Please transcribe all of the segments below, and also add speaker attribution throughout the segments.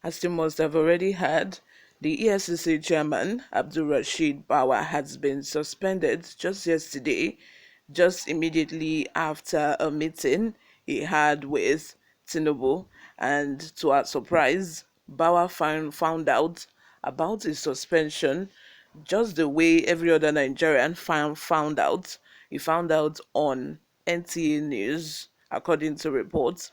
Speaker 1: As you must have already heard, the EFCC chairman, Abdulrasheed Bawa, has been suspended just yesterday, just immediately after a meeting he had with Tinubu. And to our surprise, Bawa found out about his suspension just the way every other Nigerian found out. He found out on NTA News, according to reports.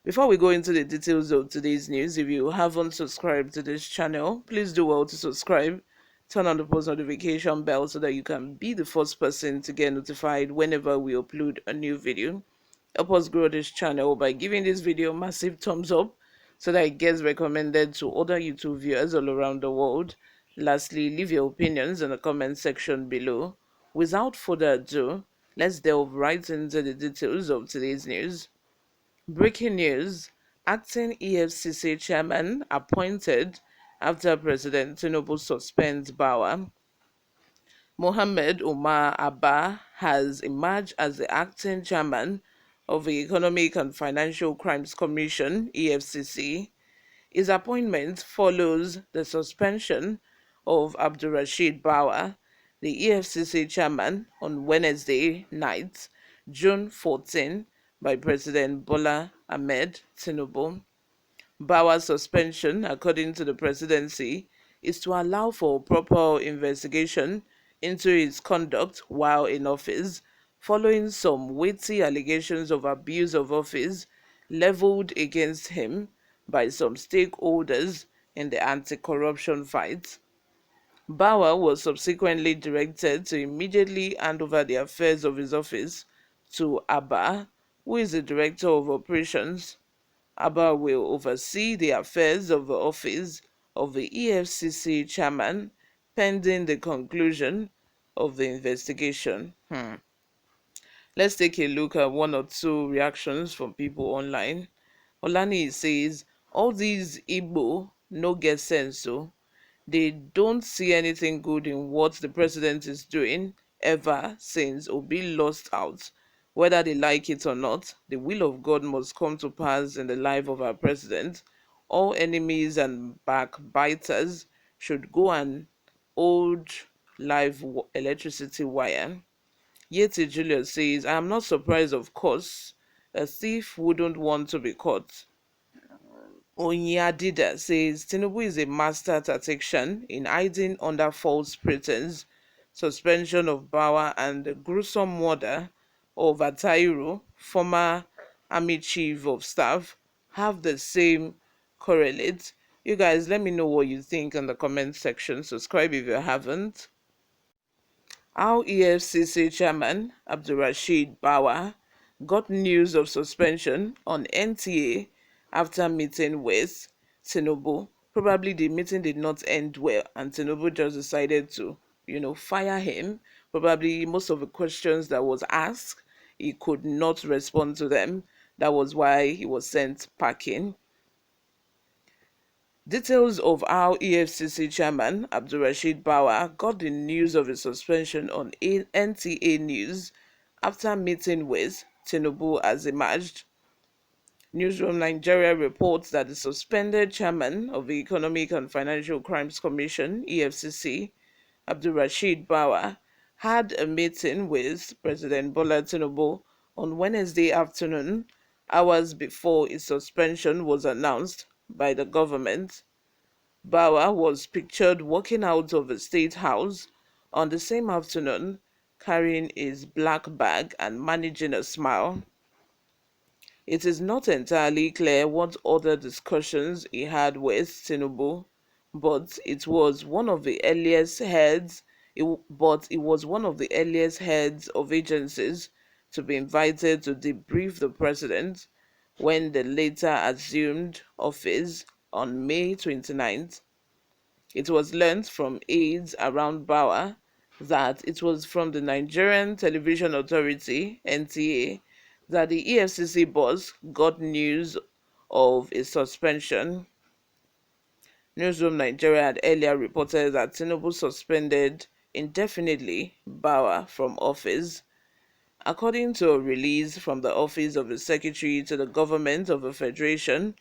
Speaker 1: Before we go into the details of today's news, if you haven't subscribed to this channel, please do well to subscribe. Turn on the post notification bell so that you can be the first person to get notified whenever we upload a new video. Help us grow this channel by giving this video a massive thumbs up so that it gets recommended to other YouTube viewers all around the world. Lastly, leave your opinions in the comment section below. Without further ado, let's delve right into the details of today's news. Breaking news: acting EFCC chairman appointed after President Tinubu suspends Bawa. Mohammed Umar Abba has emerged as the acting chairman of the Economic and Financial Crimes Commission (EFCC). His appointment follows the suspension of Abdulrasheed Bawa, the EFCC chairman, on Wednesday night, June 14, by President Bola Ahmed Tinubu. Bawa's suspension, according to the presidency, is to allow for proper investigation into his conduct while in office, following some weighty allegations of abuse of office leveled against him by some stakeholders in the anti-corruption fight. Bawa was subsequently directed to immediately hand over the affairs of his office to Abba, who is the Director of Operations. Abba will oversee the affairs of the office of the EFCC chairman pending the conclusion of the investigation. Let's take a look at one or two reactions from people online. Olani says, all these Igbo no get sense, so they don't see anything good in what the president is doing ever since Obi lost out. Whether they like it or not, the will of God must come to pass in the life of our president. All enemies and backbiters should go and hold live electricity wire. Yeti Julius says, I am not surprised, of course. A thief wouldn't want to be caught. Onyadida says Tinubu is a master tactician in hiding under false pretense. Suspension of Bawa and the gruesome murder of Atairu, former army chief of staff, have the same correlate. You guys, let me know what you think in the comment section. Subscribe if you haven't. Our EFCC chairman, Abdulrasheed Bawa, got news of suspension on NTA after meeting with Tinubu. Probably the meeting did not end well, and Tinubu just decided to, fire him. Probably most of the questions that was asked, he could not respond to them. That was why he was sent packing. Details of how EFCC chairman Abdulrasheed Bawa got the news of his suspension on NTA News after meeting with Tinubu has emerged. Newsroom Nigeria reports that the suspended chairman of the Economic and Financial Crimes Commission (EFCC), Abdulrasheed Bawa, had a meeting with President Bola Tinubu on Wednesday afternoon, hours before his suspension was announced by the government. Bawa was pictured walking out of the State House on the same afternoon, carrying his black bag and managing a smile. It is not entirely clear what other discussions he had with Tinubu, but it was one of the earliest heads. But it was one of the earliest heads of agencies to be invited to debrief the president when the later assumed office on May 29th. It was learnt from aides around Bawa that it was from the Nigerian Television Authority (NTA) that the EFCC boss got news of a suspension. Newsroom Nigeria had earlier reported that Tinubu suspended indefinitely Bawa from office. According to a release from the Office of the Secretary to the Government of the Federation,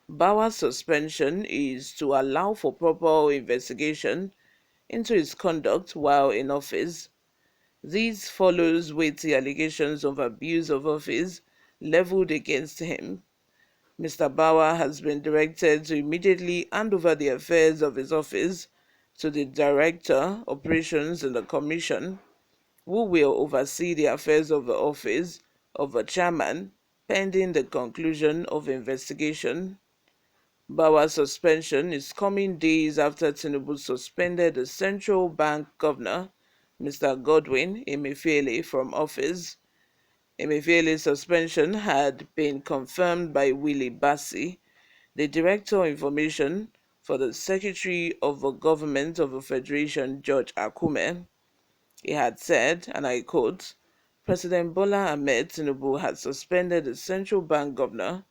Speaker 1: Bawa's suspension is to allow for proper investigation into his conduct while in office. This follows weighty allegations of abuse of office leveled against him. Mr. Bawa has been directed to immediately hand over the affairs of his office to the Director, Operations in the Commission, who will oversee the affairs of the office of a chairman pending the conclusion of investigation. Bawa's suspension is coming days after Tinubu suspended the central bank governor, Mr. Godwin Emefiele, from office. Emefiele's suspension had been confirmed by Willie Bassi, the Director of Information for the Secretary of the Government of the Federation, George Akume. He had said, and I quote, President Bola Ahmed Tinubu had suspended the central bank governor,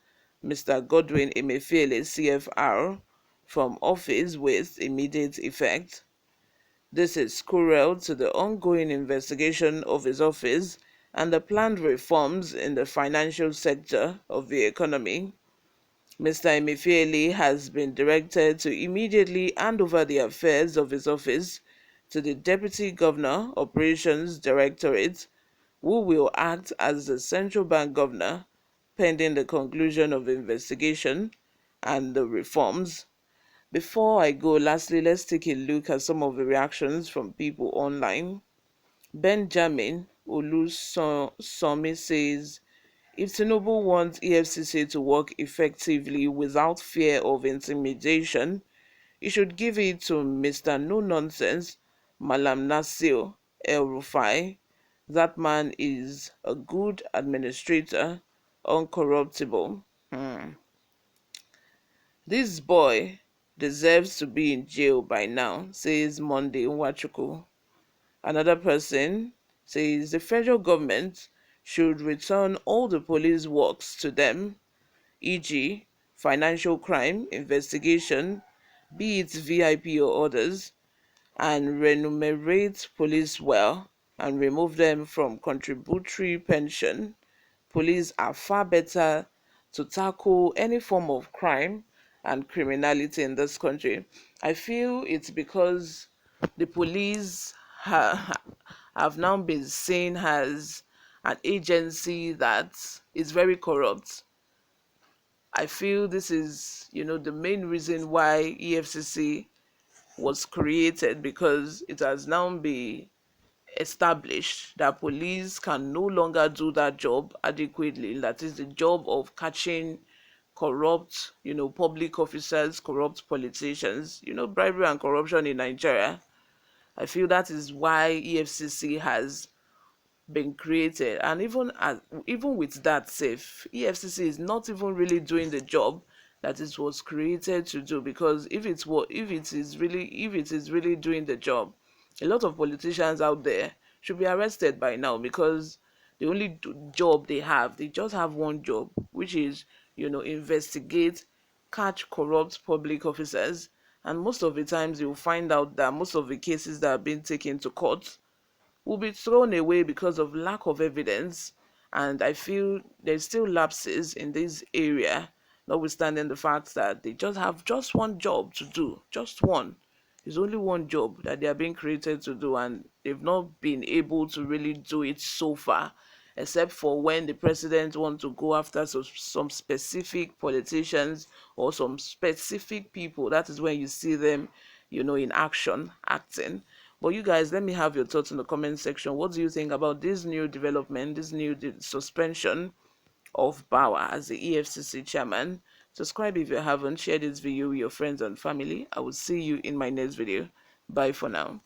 Speaker 1: Mr. Godwin Emefiele, CFR, from office with immediate effect. This is crucial to the ongoing investigation of his office and the planned reforms in the financial sector of the economy. Mr. Emefiele has been directed to immediately hand over the affairs of his office to the Deputy Governor Operations Directorate, who will act as the central bank governor pending the conclusion of the investigation and the reforms. Before I go, lastly, let's take a look at some of the reactions from people online. Benjamin Olusomi says, if Tinubu wants EFCC to work effectively without fear of intimidation, he should give it to Mr. No Nonsense Malam Nasir El Rufai. That man is a good administrator, uncorruptible. This boy deserves to be in jail by now, says Monday Nwachukwu. Another person says the federal government should return all the police works to them, e.g., financial crime investigation, be it VIP or others, and remunerate police well and remove them from contributory pension. Police are far better to tackle any form of crime and criminality in this country. I feel it's because the police have now been seen as an agency that is very corrupt. I feel this is, the main reason why EFCC was created, because it has now been established that police can no longer do that job adequately. That is the job of catching corrupt, public officers, corrupt politicians, bribery and corruption in Nigeria. I feel that is why EFCC has been created, and even with that safe, EFCC is not even really doing the job that it was created to do. Because if it is really doing the job, a lot of politicians out there should be arrested by now, because the only job they just have one job, which is investigate, catch corrupt public officers. And most of the times you'll find out that most of the cases that are being taken to court will be thrown away because of lack of evidence. And I feel there's still lapses in this area, notwithstanding the fact that they just have just one job to do. Just one. It's only one job that they are being created to do, and they've not been able to really do it so far, except for when the president wants to go after some specific politicians or some specific people. That is when you see them, in action, acting. But you guys, let me have your thoughts in the comment section. What do you think about this new development, this new suspension of Bawa as the EFCC chairman? Subscribe if you haven't. Share this video with your friends and family. I will see you in my next video. Bye for now.